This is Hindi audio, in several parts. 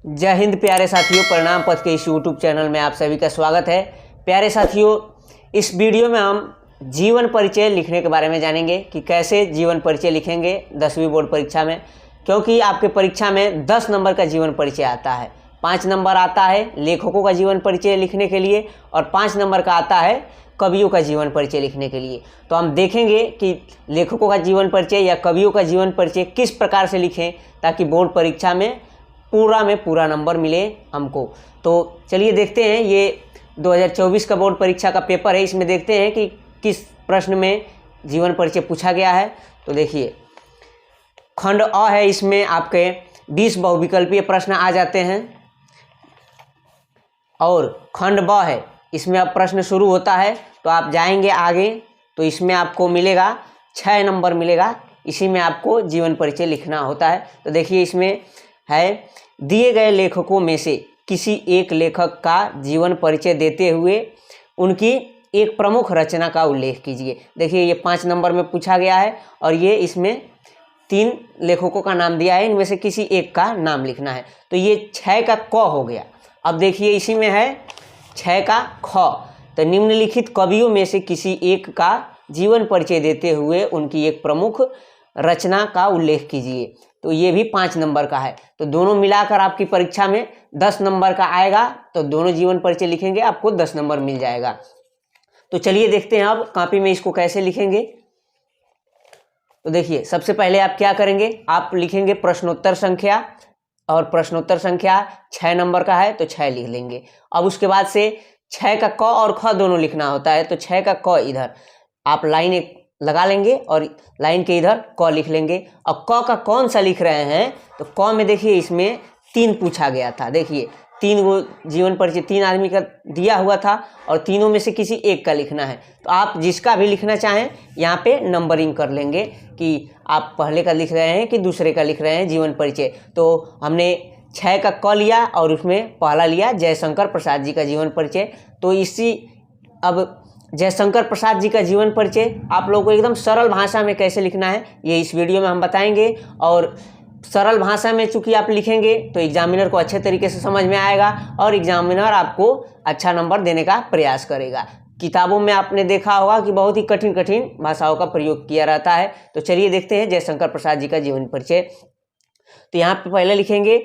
जय हिंद प्यारे साथियों, परिणाम पथ के इस यूट्यूब चैनल में आप सभी का स्वागत है। प्यारे साथियों, इस वीडियो में हम जीवन परिचय लिखने के बारे में जानेंगे कि कैसे जीवन परिचय लिखेंगे 10वीं बोर्ड परीक्षा में। क्योंकि आपके परीक्षा में 10 नंबर का जीवन परिचय आता है, 5 नंबर आता है लेखकों का जीवन परिचय लिखने के लिए और 5 नंबर का आता है कवियों का जीवन परिचय लिखने के लिए। तो हम देखेंगे कि लेखकों का जीवन परिचय या कवियों का जीवन परिचय किस प्रकार से लिखें ताकि बोर्ड परीक्षा में पूरा नंबर मिले हमको। तो चलिए देखते हैं, ये 2024 का बोर्ड परीक्षा का पेपर है, इसमें देखते हैं कि किस प्रश्न में जीवन परिचय पूछा गया है। तो देखिए, खंड अ है, इसमें आपके 20 बहुविकल्पीय प्रश्न आ जाते हैं और खंड ब है, इसमें अब प्रश्न शुरू होता है। तो आप जाएंगे आगे तो इसमें आपको मिलेगा 6 नंबर मिलेगा, इसी में आपको जीवन परिचय लिखना होता है। तो देखिए, इसमें है दिए गए लेखकों में से किसी एक लेखक का जीवन परिचय देते हुए उनकी एक प्रमुख रचना का उल्लेख कीजिए। देखिए, ये 5 नंबर में पूछा गया है और ये इसमें 3 लेखकों का नाम दिया है, इनमें से किसी एक का नाम लिखना है। तो ये 6 का क हो गया। अब देखिए, इसी में है 6 का ख। तो निम्नलिखित कवियों में से किसी एक का जीवन परिचय देते हुए उनकी एक प्रमुख रचना का उल्लेख कीजिए। तो ये भी 5 नंबर का है। तो दोनों मिलाकर आपकी परीक्षा में 10 नंबर का आएगा। तो दोनों जीवन परिचय लिखेंगे, आपको 10 नंबर मिल जाएगा। तो चलिए देखते हैं अब कॉपी में इसको कैसे लिखेंगे। तो देखिए, सबसे पहले आप क्या करेंगे, आप लिखेंगे प्रश्नोत्तर संख्या, और प्रश्नोत्तर संख्या 6 नंबर का है तो 6 लिख लेंगे। अब उसके बाद से 6 का क और ख दोनों लिखना होता है। तो 6 का क इधर आप लाइन एक लगा लेंगे और लाइन के इधर क लिख लेंगे। अब क का कौन सा लिख रहे हैं, तो क में देखिए इसमें 3 पूछा गया था। देखिए 3 वो जीवन परिचय 3 आदमी का दिया हुआ था और तीनों में से किसी एक का लिखना है। तो आप जिसका भी लिखना चाहें यहाँ पे नंबरिंग कर लेंगे कि आप पहले का लिख रहे हैं कि दूसरे का लिख रहे हैं जीवन परिचय। तो हमने 6 का क लिया और उसमें पहला लिया जयशंकर प्रसाद जी का जीवन परिचय। तो इसी अब जयशंकर प्रसाद जी का जीवन परिचय आप लोगों को एकदम सरल भाषा में कैसे लिखना है ये इस वीडियो में हम बताएंगे। और सरल भाषा में चूंकि आप लिखेंगे तो एग्जामिनर को अच्छे तरीके से समझ में आएगा और एग्जामिनर आपको अच्छा नंबर देने का प्रयास करेगा। किताबों में आपने देखा होगा कि बहुत ही कठिन कठिन भाषाओं का प्रयोग किया रहता है। तो चलिए देखते हैं जयशंकर प्रसाद जी का जीवन परिचय। तो यहाँ पे पहले लिखेंगे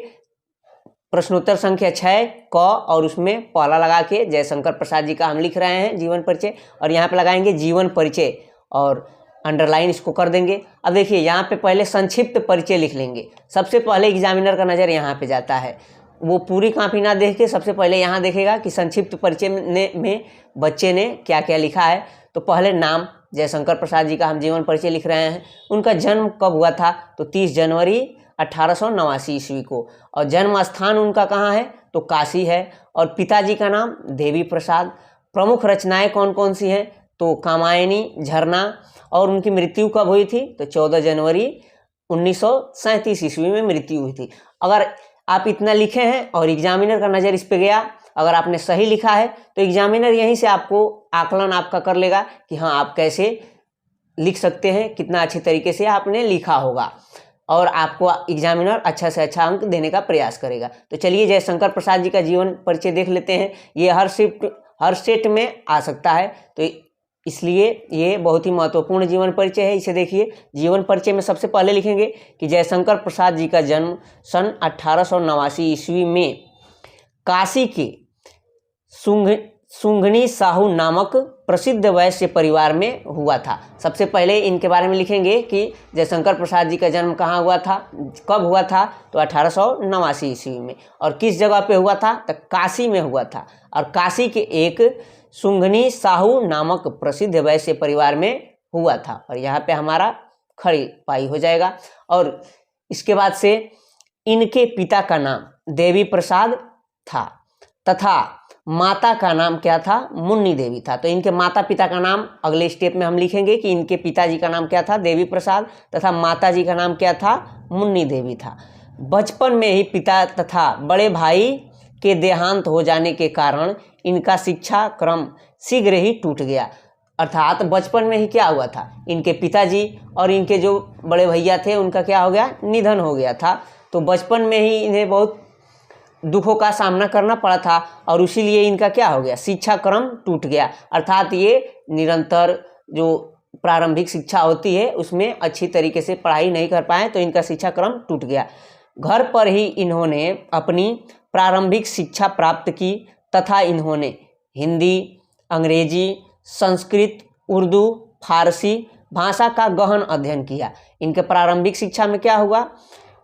प्रश्नोत्तर संख्या 6 क और उसमें पहला लगा के जयशंकर प्रसाद जी का हम लिख रहे हैं जीवन परिचय, और यहाँ पे लगाएंगे जीवन परिचय और अंडरलाइन इसको कर देंगे। अब देखिए, यहाँ पे पहले संक्षिप्त परिचय लिख लेंगे। सबसे पहले एग्जामिनर का नज़र यहाँ पे जाता है, वो पूरी कॉपी ना देख के सबसे पहले यहाँ देखेगा कि संक्षिप्त परिचय में बच्चे ने क्या क्या लिखा है। तो पहले नाम, जयशंकर प्रसाद जी का हम जीवन परिचय लिख रहे हैं। उनका जन्म कब हुआ था, तो 30 जनवरी 1889 ईस्वी को। और जन्म स्थान उनका कहाँ है, तो काशी है। और पिताजी का नाम देवी प्रसाद। प्रमुख रचनाएं कौन कौन सी हैं, तो कामायनी, झरना। और उनकी मृत्यु कब हुई थी, तो 14 जनवरी 1937 ईस्वी में मृत्यु हुई थी। अगर आप इतना लिखे हैं और एग्जामिनर का नज़र इस पे गया, अगर आपने सही लिखा है तो एग्जामिनर यहीं से आपको आकलन आपका कर लेगा कि हाँ आप कैसे लिख सकते हैं, कितना अच्छे तरीके से आपने लिखा होगा, और आपको एग्जामिनर अच्छा से अच्छा अंक देने का प्रयास करेगा। तो चलिए जयशंकर प्रसाद जी का जीवन परिचय देख लेते हैं। ये हर सेट में आ सकता है, तो इसलिए ये बहुत ही महत्वपूर्ण जीवन परिचय है। इसे देखिए, जीवन परिचय में सबसे पहले लिखेंगे कि जयशंकर प्रसाद जी का जन्म सन 1889 ईस्वी में काशी के सुंघनी साहू नामक प्रसिद्ध वैश्य परिवार में हुआ था। सबसे पहले इनके बारे में लिखेंगे कि जयशंकर प्रसाद जी का जन्म कहाँ हुआ था, कब हुआ था, तो 1889 ईस्वी में। और किस जगह पे हुआ था, तो काशी में हुआ था। और काशी के एक सुंघनी साहू नामक प्रसिद्ध वैश्य परिवार में हुआ था। और यहाँ पे हमारा खड़ी पाई हो जाएगा। और इसके बाद से इनके पिता का नाम देवी प्रसाद था तथा माता का नाम क्या था, मुन्नी देवी था। तो इनके माता पिता का नाम अगले स्टेप में हम लिखेंगे कि इनके पिताजी का नाम क्या था, देवी प्रसाद, तथा माता जी का नाम क्या था, मुन्नी देवी था। बचपन में ही पिता तथा बड़े भाई के देहांत हो जाने के कारण इनका शिक्षा क्रम शीघ्र ही टूट गया। अर्थात बचपन में ही क्या हुआ था, इनके पिताजी और इनके जो बड़े भैया थे उनका क्या हो गया, निधन हो गया था। तो बचपन में ही इन्हें बहुत दुखों का सामना करना पड़ा था और इसीलिए इनका क्या हो गया, शिक्षा क्रम टूट गया। अर्थात ये निरंतर जो प्रारंभिक शिक्षा होती है उसमें अच्छी तरीके से पढ़ाई नहीं कर पाए, तो इनका शिक्षा क्रम टूट गया। घर पर ही इन्होंने अपनी प्रारंभिक शिक्षा प्राप्त की तथा इन्होंने हिंदी, अंग्रेजी, संस्कृत, उर्दू, फारसी भाषा का गहन अध्ययन किया। इनके प्रारंभिक शिक्षा में क्या हुआ,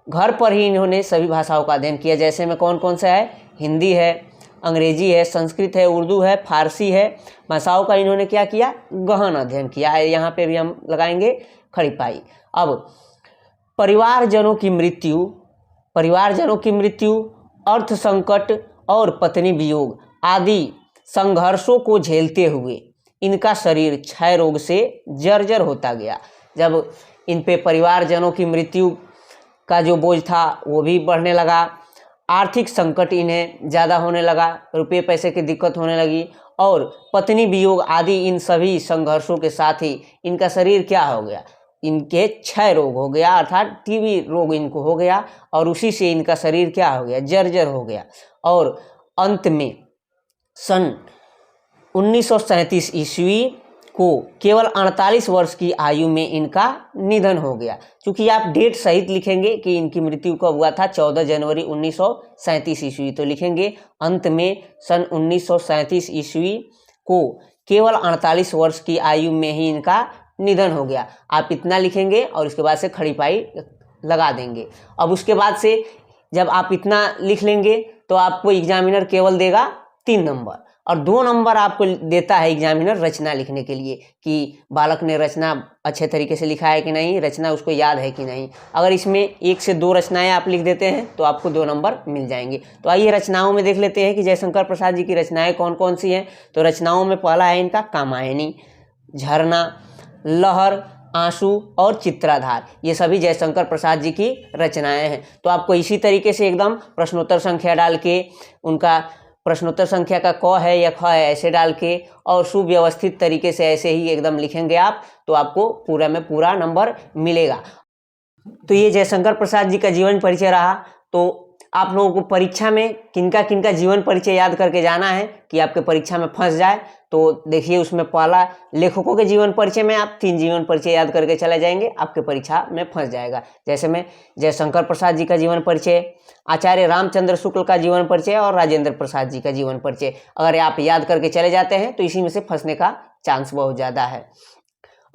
घर पर ही इन्होंने सभी भाषाओं का अध्ययन किया। जैसे में कौन कौन सा है, हिंदी है, अंग्रेजी है, संस्कृत है, उर्दू है, फारसी है, भाषाओं का इन्होंने क्या किया, गहन अध्ययन किया है। यहाँ पे भी हम लगाएंगे खड़ी पाई। अब परिवारजनों की मृत्यु, अर्थ संकट और पत्नी वियोग आदि संघर्षों को झेलते हुए इनका शरीर क्षय रोग से जर्जर होता गया। जब इन पे परिवारजनों की मृत्यु का जो बोझ था वो भी बढ़ने लगा, आर्थिक संकट इन्हें ज़्यादा होने लगा, रुपये पैसे की दिक्कत होने लगी और पत्नी वियोग आदि इन सभी संघर्षों के साथ ही इनका शरीर क्या हो गया, इनके क्षय रोग हो गया, अर्थात टीबी रोग इनको हो गया और उसी से इनका शरीर क्या हो गया, जर्जर हो गया। और अंत में सन 1937 ईस्वी को केवल 48 वर्ष की आयु में इनका निधन हो गया। क्योंकि आप डेट सहित लिखेंगे कि इनकी मृत्यु कब हुआ था, 14 जनवरी 1937 ईस्वी, तो लिखेंगे अंत में सन 1937 ईस्वी को केवल 48 वर्ष की आयु में ही इनका निधन हो गया। आप इतना लिखेंगे और इसके बाद से खड़ी पाई लगा देंगे। अब उसके बाद से जब आप इतना लिख लेंगे तो आपको एग्जामिनर केवल देगा 3 नंबर और 2 नंबर आपको देता है एग्जामिनर रचना लिखने के लिए कि बालक ने रचना अच्छे तरीके से लिखा है कि नहीं, रचना उसको याद है कि नहीं। अगर इसमें 1 से 2 रचनाएं आप लिख देते हैं तो आपको 2 नंबर मिल जाएंगे। तो आइए रचनाओं में देख लेते हैं कि जयशंकर प्रसाद जी की रचनाएं कौन कौन सी हैं। तो रचनाओं में पहला है इनका कामायनी, झरना, लहर, आंसू और चित्राधार। ये सभी जयशंकर प्रसाद जी की रचनाएं हैं। तो आपको इसी तरीके से एकदम प्रश्नोत्तर संख्या डाल के, उनका प्रश्नोत्तर संख्या का क है या ख है ऐसे डाल के और सुव्यवस्थित तरीके से ऐसे ही एकदम लिखेंगे आप, तो आपको पूरा में पूरा नंबर मिलेगा। तो ये जयशंकर प्रसाद जी का जीवन परिचय रहा। तो आप लोगों को परीक्षा में किनका किनका जीवन परिचय याद करके जाना है कि आपके परीक्षा में फंस जाए। तो देखिए उसमें पहला लेखकों के जीवन परिचय में आप 3 जीवन परिचय याद करके चले जाएंगे, आपके परीक्षा में फंस जाएगा। जैसे में जयशंकर प्रसाद जी का जीवन परिचय, आचार्य रामचंद्र शुक्ल का जीवन परिचय और राजेंद्र प्रसाद जी का जीवन परिचय। अगर आप याद करके चले जाते हैं तो इसी में से फंसने का चांस बहुत ज़्यादा है।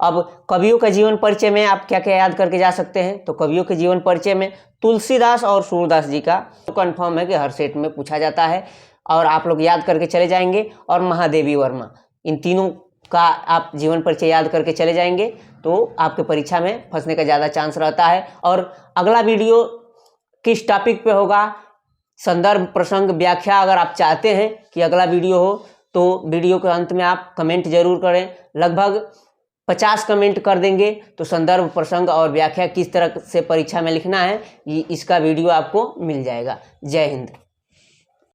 अब कवियों का जीवन परिचय में आप क्या क्या याद करके जा सकते हैं। तो कवियों के जीवन परिचय में तुलसीदास और सूरदास जी का तो कन्फर्म है कि हर सेट में पूछा जाता है और आप लोग याद करके चले जाएंगे। और महादेवी वर्मा, इन तीनों का आप जीवन परिचय याद करके चले जाएंगे तो आपके परीक्षा में फंसने का ज़्यादा चांस रहता है। और अगला वीडियो किस टॉपिक पे होगा, संदर्भ, प्रसंग, व्याख्या, अगर आप चाहते हैं कि अगला वीडियो हो तो वीडियो के अंत में आप कमेंट जरूर करें। लगभग 50 कमेंट कर देंगे तो संदर्भ, प्रसंग और व्याख्या किस तरह से परीक्षा में लिखना है इसका वीडियो आपको मिल जाएगा। जय हिंद।